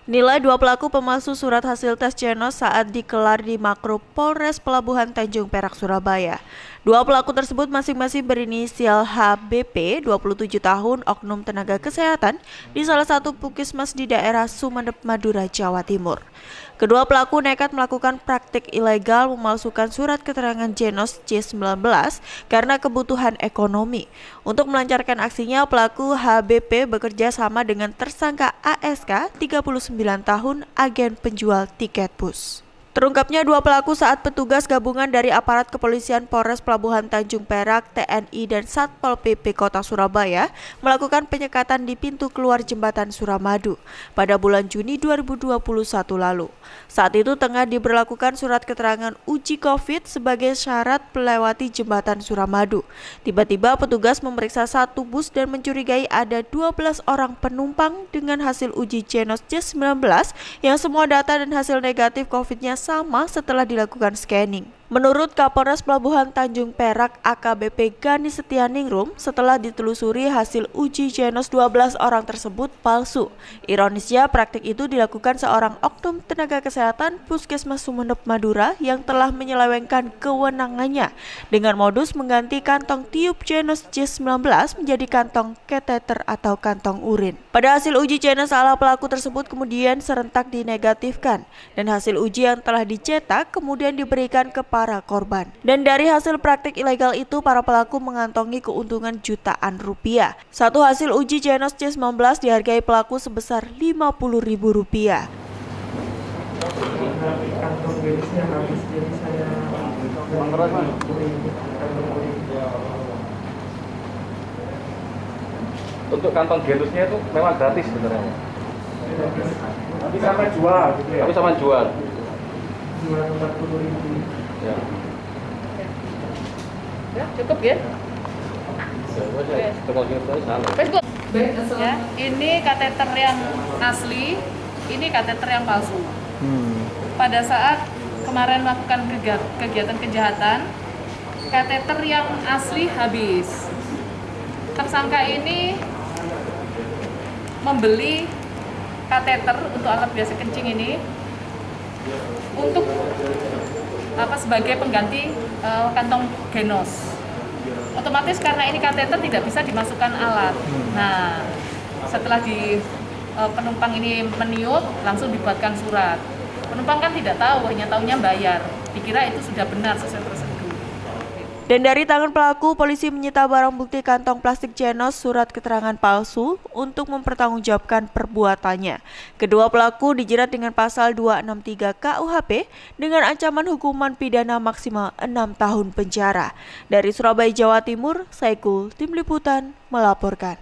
Nilai dua pelaku pemalsu surat hasil tes Genos saat dikelar di Makro Polres Pelabuhan Tanjung Perak, Surabaya. Dua pelaku tersebut masing-masing berinisial HBP, 27 tahun, oknum tenaga kesehatan di salah satu puskesmas di daerah Sumeneb, Madura, Jawa Timur. Kedua pelaku nekat melakukan praktik ilegal memalsukan surat keterangan Genos C19 karena kebutuhan ekonomi. Untuk melancarkan aksinya, pelaku HBP bekerja sama dengan tersangka ASK, 39 tahun, agen penjual tiket bus. Terungkapnya dua pelaku saat petugas gabungan dari aparat kepolisian Polres Pelabuhan Tanjung Perak, TNI, dan Satpol PP Kota Surabaya melakukan penyekatan di pintu keluar jembatan Suramadu pada bulan Juni 2021 lalu. Saat itu tengah diberlakukan surat keterangan uji COVID sebagai syarat melewati jembatan Suramadu. Tiba-tiba petugas memeriksa satu bus dan mencurigai ada 12 orang penumpang dengan hasil uji Genos C19 yang semua data dan hasil negatif COVID-nya sama setelah dilakukan scanning. Menurut Kapolres Pelabuhan Tanjung Perak AKBP Gani Setianingrum, setelah ditelusuri hasil uji Genos 12 orang tersebut palsu. Ironisnya praktik itu dilakukan seorang oknum tenaga kesehatan Puskesmas Sumeneb, Madura yang telah menyelewengkan kewenangannya dengan modus mengganti kantong tiup Genos C19 menjadi kantong kateter atau kantong urin. Pada hasil uji Genos ala pelaku tersebut kemudian serentak dinegatifkan dan hasil uji yang telah dicetak kemudian diberikan ke para korban. Dan dari hasil praktik ilegal itu, para pelaku mengantongi keuntungan jutaan rupiah. Satu hasil uji Genos C19 dihargai pelaku sebesar Rp50.000. Untuk kantong Genosnya itu memang gratis sebenarnya. Tapi sama jual gitu ya? Tapi sama jual. Jual 40.000. Ya. Ya, cukup ya? Ya, ini kateter yang asli, ini kateter yang palsu. Pada saat kemarin melakukan kegiatan kejahatan, kateter yang asli habis. Tersangka ini membeli kateter untuk alat biasa kencing ini untuk sebagai pengganti kantong Genos. Otomatis karena ini kateter tidak bisa dimasukkan alat. Nah, setelah penumpang ini meniup, langsung dibuatkan surat. Penumpang kan tidak tahu, hanya tahunya bayar. Dikira itu sudah benar sesuai prosedur. Dan dari tangan pelaku, polisi menyita barang bukti kantong plastik Genos surat keterangan palsu untuk mempertanggungjawabkan perbuatannya. Kedua pelaku dijerat dengan pasal 263 KUHP dengan ancaman hukuman pidana maksimal 6 tahun penjara. Dari Surabaya, Jawa Timur, Saikul, Tim Liputan, melaporkan.